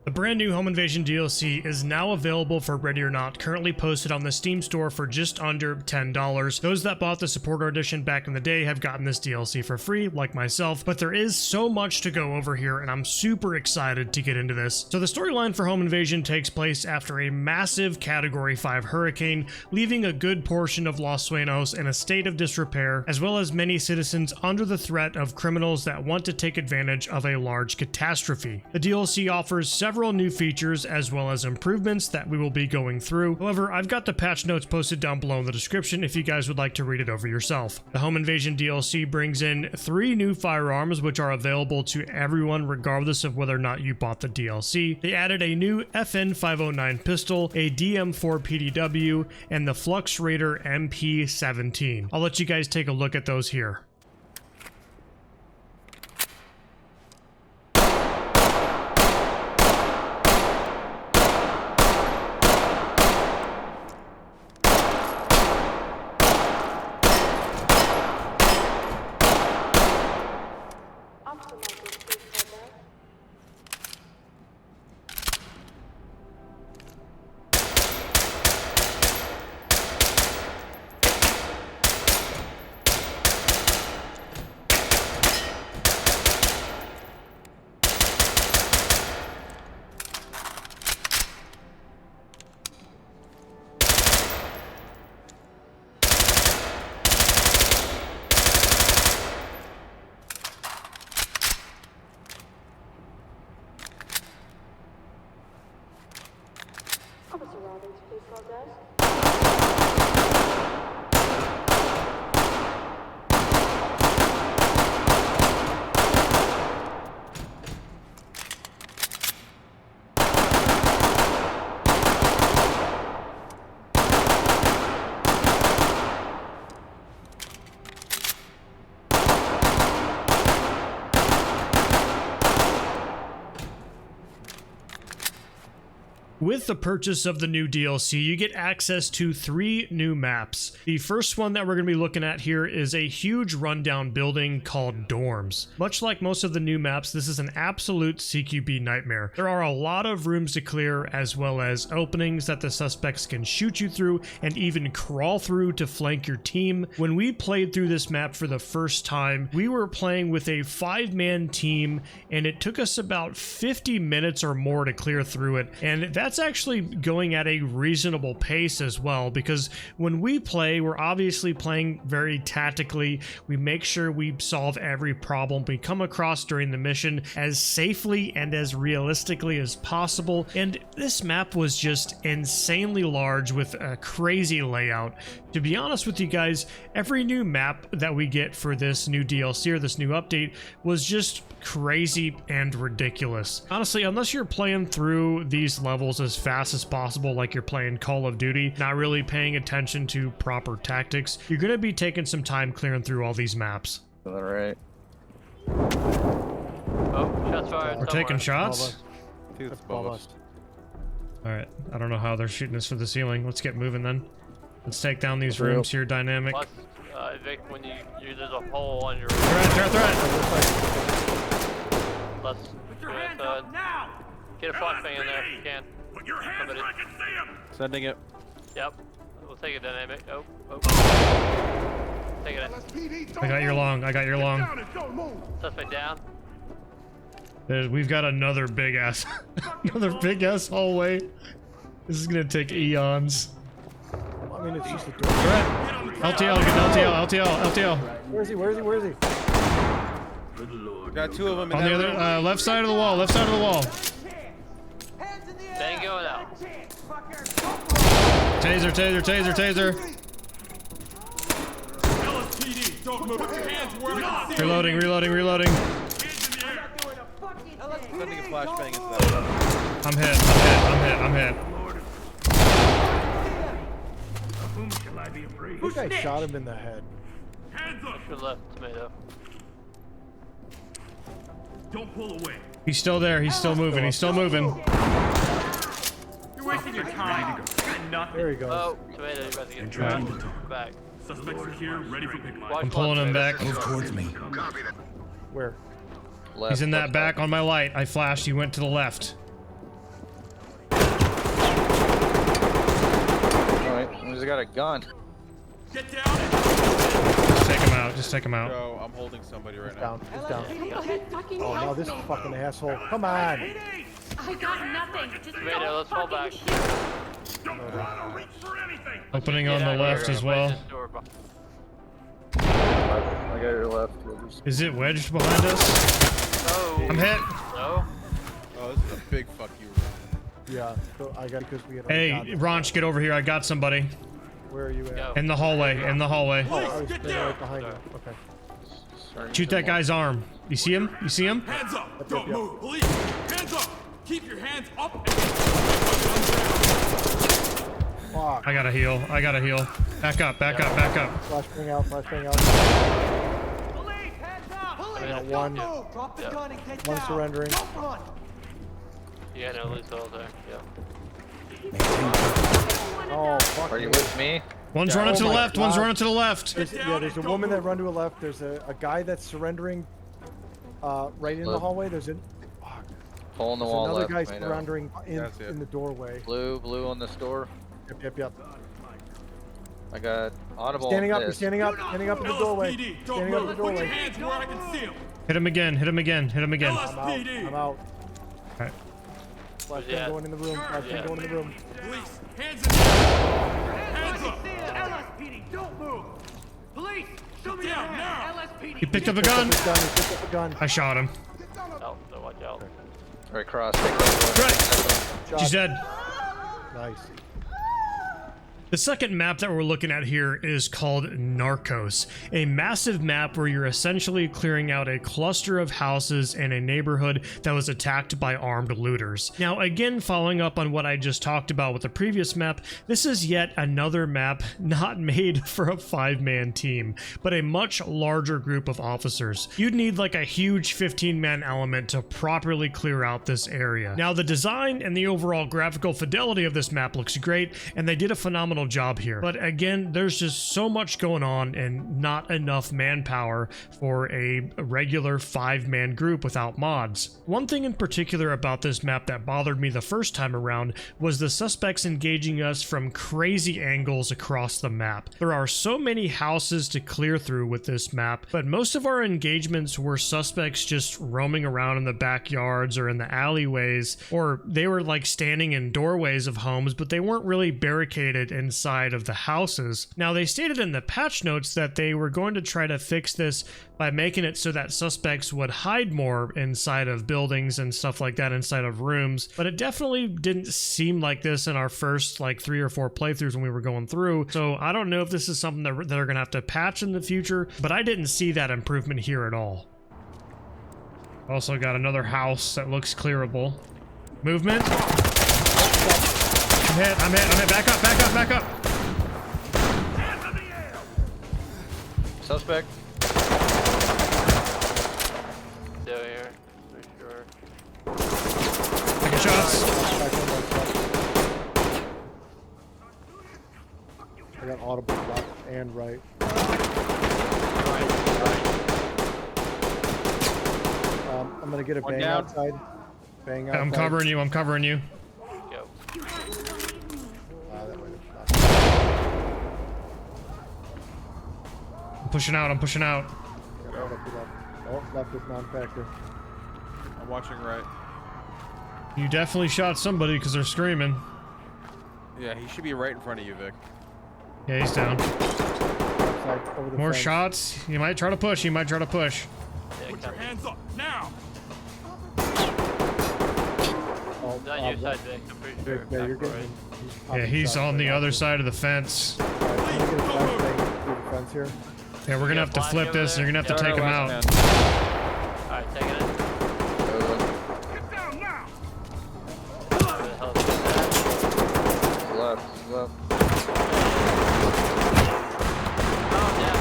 The brand new Home Invasion DLC is now available for Ready or Not, currently posted on the Steam store for just under $10. Those that bought the Supporter Edition back in the day have gotten this DLC for free, like myself, but there is so much to go over here, and I'm super excited to get into this. So the storyline for Home Invasion takes place after a massive Category 5 hurricane, leaving a good portion of Los Sueños in a state of disrepair, as well as many citizens under the threat of criminals that want to take advantage of a large catastrophe. The DLC offers several new features as well as improvements that we will be going through. However, I've got the patch notes posted down below in the description if you guys would like to read it over yourself. The Home Invasion DLC brings in 3 new firearms which are available to everyone regardless of whether or not you bought the DLC. They added a new FN 509 pistol, a DM4 PDW, and the Flux Raider MP17. I'll let you guys take a look at those here. With the purchase of the new DLC, you get access to 3 new maps. The first one that we're going to be looking at here is a huge rundown building called Dorms. Much like most of the new maps, this is an absolute CQB nightmare. There are a lot of rooms to clear, as well as openings that the suspects can shoot you through and even crawl through to flank your team. When we played through this map for the first time, we were playing with a 5-man team, and it took us about 50 minutes or more to clear through it, and that's actually going at a reasonable pace as well, because when we play, we're obviously playing very tactically. We make sure we solve every problem we come across during the mission as safely and as realistically as possible, and this map was just insanely large with a crazy layout. To be honest with you guys, every new map that we get for this new DLC or this new update was just crazy and ridiculous. Honestly, unless you're playing through these levels as fast as possible like you're playing Call of Duty, not really paying attention to proper tactics, you're going to be taking some time clearing through all these maps. All right. Oh, shots fired. We're taking shots? That's both. Alright, I don't know how they're shooting us for the ceiling. Let's get moving then. Let's take down these rooms here, Dynamic. Plus, Vic, when there's a hole on your Threat! Let's put your hands up now! Get a flashbang in there if you can. Put your hands where I can see them! Sending it. Yep. We'll take it, Dynamic. Oh. Take it. I got your long. Suspect down. We've got another big ass hallway. This is gonna take eons. I mean, it's just a door. Threat! LTL. Where is he? Got 2 of them in On the other, left side of the wall, Bang going out. Taser. LSPD, don't move. Put your hands where I can see Reloading. Sending a flashbang into that. I'm hit. Whom shall I be afraid? This guy shot him in the head. Hands up! Your left, Tomato. Don't pull away. He's still there. He's still moving. You're wasting your time. There he goes. Oh, Tomato, you're about to get trying trapped. to talk. Back. Suspect secure, ready for pickup. Watch I'm pulling him back. Move towards me. Where? Left, He's in that left back side. on my light. I flashed. He went to the left. point. He's got a gun. Get down. Just take him out. Just take him out. Joe, I'm holding somebody right now. Down. He's down. Fucking Oh, now this fucking asshole. Come on. I got nothing. Just Vader, don't let's fall back. fucking shoot. Don't try to reach for anything. Opening on Get the out of left here. as well. Wedge this door behind- I got your left. Is it wedged behind us? No. I'm hit. No. Oh, this is a big fuck you. Yeah, so I got because we had. Hey, Ronch, get over here. I got somebody. Where are you at? Go. In the hallway. In the hallway. Oh, I was Get standing down. right behind you. Okay. Shoot that guy's arm. You see him? You see him? Hands up. Yep, Don't yep. move. Police. Hands up. Keep your hands up. Fuck. I gotta heal. I gotta heal. Back up. Back up. Back up. Flashbang out. Flashbang out. I got one. One surrendering. Yeah, no, Luke's all there. Yeah. Oh, fuck. Are you with me? One's Yeah, running oh to the my left. One's God. running to the left. There's a woman that run to the left. There's a guy that's surrendering right in the Look. hallway. There's an Hole in the there's wall another left. guy Tomato. surrendering That's it. in the doorway. Blue on this door. Yep. I got audible. Standing on up. He's this. standing up. Standing up in the doorway. LSPD. Don't Standing up in move. the Put your doorway. hands where I can see them. Hit him again. Hit him again. Hit him again. LSPD. I'm out. Alright. Flashbang Yeah. going in the room. Flashbang Yeah. going in the room. Police. Hands in the air. Hands up. LSPD, don't move! Police, show me your Down hands! now. LSPD! He picked up a Picked gun. up his gun. He picked up a gun. I shot him. Oh, no, watch out. Right across. Take that Right. Shot. She's dead. Nice. The second map that we're looking at here is called Narcos, a massive map where you're essentially clearing out a cluster of houses in a neighborhood that was attacked by armed looters. Now again, following up on what I just talked about with the previous map, this is yet another map not made for a 5-man team, but a much larger group of officers. You'd need like a huge 15-man element to properly clear out this area. Now the design and the overall graphical fidelity of this map looks great, and they did a phenomenal job here. But again, there's just so much going on and not enough manpower for a regular 5-man group without mods. One thing in particular about this map that bothered me the first time around was the suspects engaging us from crazy angles across the map. There are so many houses to clear through with this map, but most of our engagements were suspects just roaming around in the backyards or in the alleyways, or they were like standing in doorways of homes, but they weren't really barricaded inside of the houses. Now, they stated in the patch notes that they were going to try to fix this by making it so that suspects would hide more inside of buildings and stuff like that, inside of rooms, but it definitely didn't seem like this in our first like 3 or 4 playthroughs when we were going through. So I don't know if this is something that they're gonna have to patch in the future, but I didn't see that improvement here at all. Also got another house that looks clearable. Movement. I'm hit. Back up. Suspect. Still here, for sure. Taking shots. Back on that side. I got audible left and right. I'm gonna get a One bang down. outside. Bang outside. I'm covering you. Go. That way. I'm pushing out. Got right up to left. Oh, left is non-factor. I'm watching right. You definitely shot somebody because they're screaming. Yeah, he should be right in front of you, Vic. Yeah, he's down. Outside, over the More fence. shots. You might try to push. Yeah, Put your come. hands up now. Oh, He's on your side, Vic. I'm pretty sure. Vic, yeah, you're Back getting. right. Yeah, he's on the other side of the fence. Alright, I'm gonna get a flashbang through the fence here. Yeah, we're gonna have to flip this, and you're gonna have to take him out. Alright, taking it. Get down now. Where the hell is that? Left. Oh, down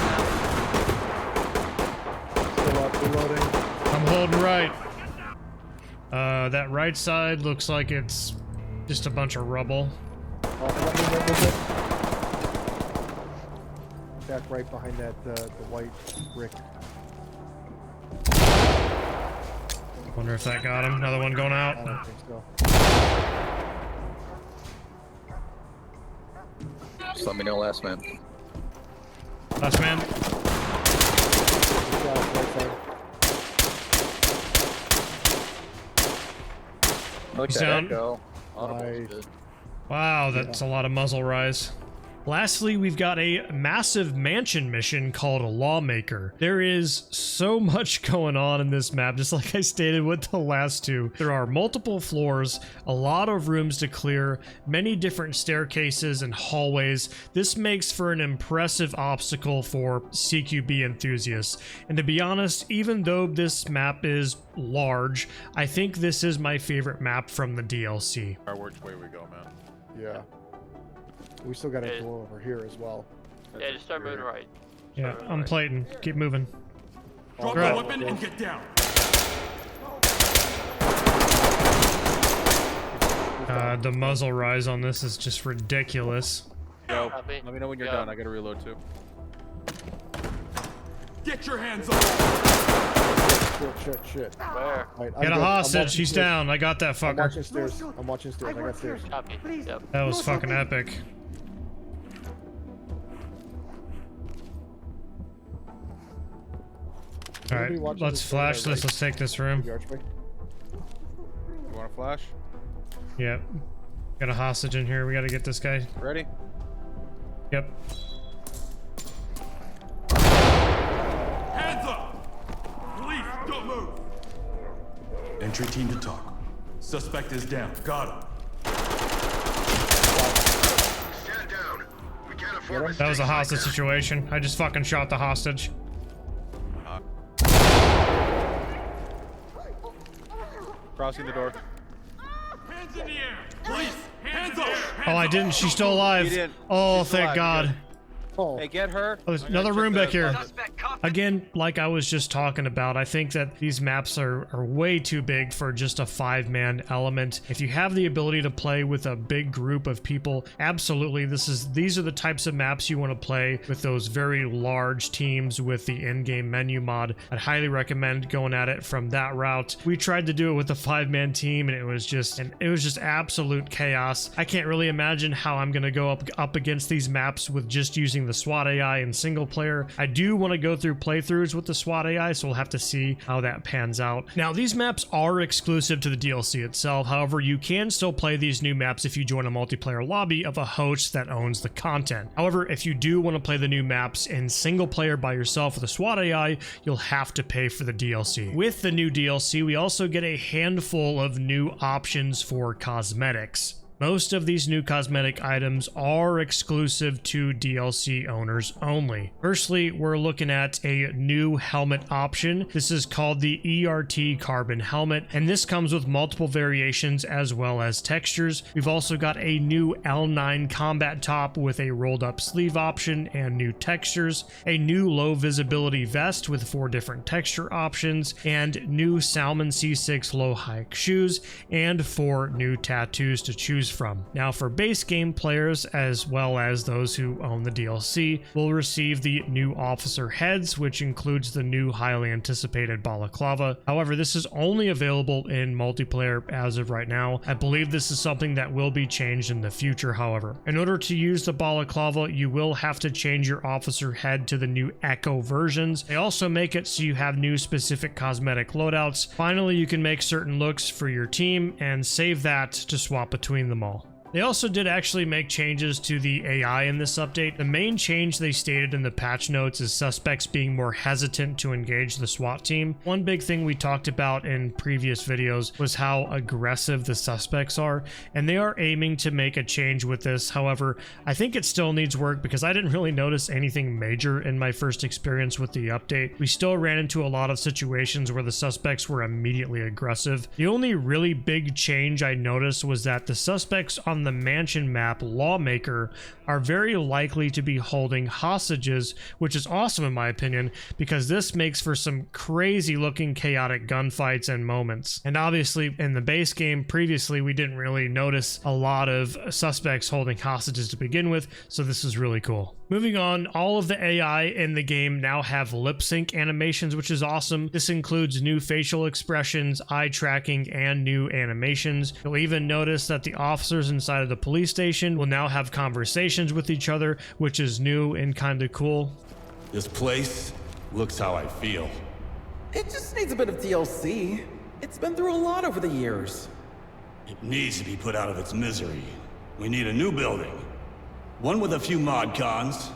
Still up, reloading. I'm holding right. That right side looks like it's just a bunch of rubble. Oh, let me know with it. Back right behind that the white brick. Wonder if that got him. Another one going I out. don't think so. Just let me know, last man. Last man. Yeah, right side. Look He's at down. Echo. Audible's Nice. good. Wow, that's a lot of muzzle rise. Lastly, we've got a massive mansion mission called Lawmaker. There is so much going on in this map, just like I stated with the last two. There are multiple floors, a lot of rooms to clear, many different staircases and hallways. This makes for an impressive obstacle for CQB enthusiasts. And to be honest, even though this map is large, I think this is my favorite map from the DLC. Alright, which way we go, man? Yeah. We still got a door over here as well. Yeah, just start moving right. Yeah, I'm plating. Keep moving. Drop Right. the weapon and get down. The muzzle rise on this is just ridiculous. Go. Copy. Let me know when you're Go. done. I gotta reload too. Get your hands up. Shit. Where? Right, I'm Get a good. I'm hostage. watching He's stairs. down. I got that I'm fucker. watching stairs. I'm watching stairs. I got stairs. Copy. Yep. That was fucking epic. Somebody Alright, watching let's this door, flash right? this. Let's take this room. The archway. You want a flash? Yep. Got a hostage in here. We gotta get this guy. Ready? Yep. Hands up. Police, don't move. Entry team to talk. Suspect is down. Got him. Stand down. We can't afford That was a hostage situation. I just fucking shot the hostage. Crossing the door. Hands in the air. Police, hands up. Oh, I didn't. She's still alive. You didn't. Oh, She's alive. thank God. You're Oh, Hey, get her. Oh, there's I gotta another check room the back here. closet. Again, like I was just talking about, I think that these maps are way too big for just a 5-man element. If you have the ability to play with a big group of people, absolutely, these are the types of maps you want to play with those very large teams with the in-game menu mod. I'd highly recommend going at it from that route. We tried to do it with a 5-man team, and it was just absolute chaos. I can't really imagine how I'm gonna go up against these maps with just using the SWAT AI in single player. I do want to go through playthroughs with the SWAT AI, so we'll have to see how that pans out. Now, these maps are exclusive to the DLC itself. However, you can still play these new maps if you join a multiplayer lobby of a host that owns the content. However, if you do want to play the new maps in single player by yourself with a SWAT AI, you'll have to pay for the DLC. With the new DLC, we also get a handful of new options for cosmetics. Most of these new cosmetic items are exclusive to DLC owners only. Firstly, we're looking at a new helmet option. This is called the ERT Carbon Helmet, and this comes with multiple variations as well as textures. We've also got a new L9 combat top with a rolled up sleeve option and new textures, a new low visibility vest with 4 different texture options, and new Salmon C6 low hike shoes, and 4 new tattoos to choose from. Now, for base game players as well as those who own the DLC will receive the new officer heads, which includes the new highly anticipated balaclava. However, this is only available in multiplayer as of right now. I believe this is something that will be changed in the future, however. In order to use the balaclava, you will have to change your officer head to the new Echo versions. They also make it so you have new specific cosmetic loadouts. Finally, you can make certain looks for your team and save that to swap between them all. They also did actually make changes to the AI in this update. The main change they stated in the patch notes is suspects being more hesitant to engage the SWAT team. One big thing we talked about in previous videos was how aggressive the suspects are, and they are aiming to make a change with this. However, I think it still needs work because I didn't really notice anything major in my first experience with the update. We still ran into a lot of situations where the suspects were immediately aggressive. The only really big change I noticed was that the suspects on the mansion map Lawmaker are very likely to be holding hostages, which is awesome in my opinion because this makes for some crazy looking chaotic gunfights and moments. And obviously in the base game previously we didn't really notice a lot of suspects holding hostages to begin with, so this is really cool. Moving on, all of the AI in the game now have lip sync animations, which is awesome. This includes new facial expressions, eye tracking, and new animations. You'll even notice that the officers inside of the police station will now have conversations with each other, which is new and kind of cool. This place looks how I feel. It just needs a bit of DLC. It's been through a lot over the years. It needs to be put out of its misery. We need a new building. One with a few mod cons.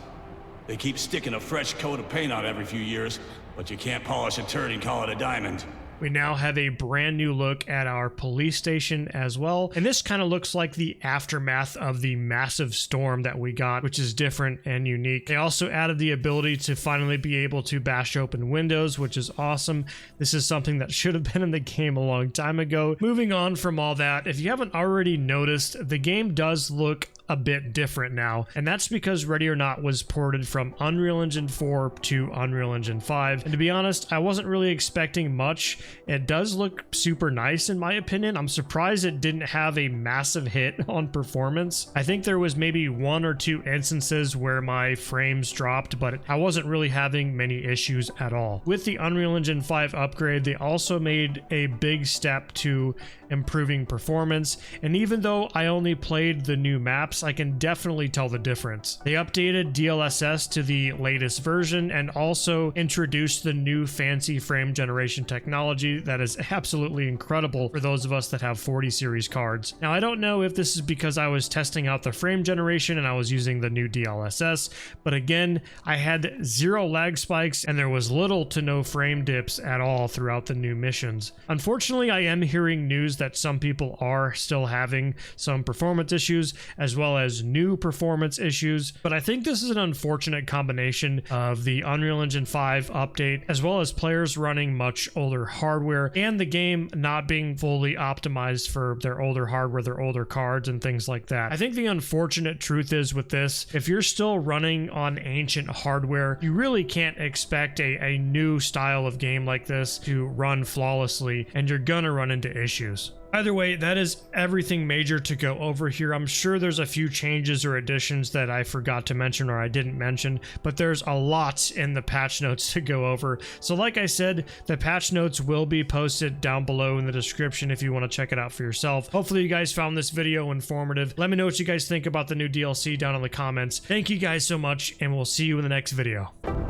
They keep sticking a fresh coat of paint on every few years, but you can't polish a turd and call it a diamond. We now have a brand new look at our police station as well. And this kind of looks like the aftermath of the massive storm that we got, which is different and unique. They also added the ability to finally be able to bash open windows, which is awesome. This is something that should have been in the game a long time ago. Moving on from all that, if you haven't already noticed, the game does look a bit different now, and that's because Ready or Not was ported from Unreal Engine 4 to Unreal Engine 5, and to be honest, I wasn't really expecting much. It does look super nice in my opinion. I'm surprised it didn't have a massive hit on performance. I think there was maybe 1 or 2 instances where my frames dropped, but I wasn't really having many issues at all. With the Unreal Engine 5 upgrade, they also made a big step to improving performance, and even though I only played the new maps, I can definitely tell the difference. They updated DLSS to the latest version and also introduced the new fancy frame generation technology that is absolutely incredible for those of us that have 40 series cards. Now, I don't know if this is because I was testing out the frame generation and I was using the new DLSS, but again, I had 0 lag spikes and there was little to no frame dips at all throughout the new missions. Unfortunately, I am hearing news that some people are still having some performance issues as well as new performance issues, but I think this is an unfortunate combination of the Unreal Engine 5 update as well as players running much older hardware and the game not being fully optimized for their older hardware, their older cards and things like that. I think the unfortunate truth is with this, if you're still running on ancient hardware, you really can't expect a new style of game like this to run flawlessly, and you're gonna run into issues. Either way, that is everything major to go over here. I'm sure there's a few changes or additions that I forgot to mention or I didn't mention, but there's a lot in the patch notes to go over. So like I said, the patch notes will be posted down below in the description if you want to check it out for yourself. Hopefully you guys found this video informative. Let me know what you guys think about the new DLC down in the comments. Thank you guys so much, and we'll see you in the next video.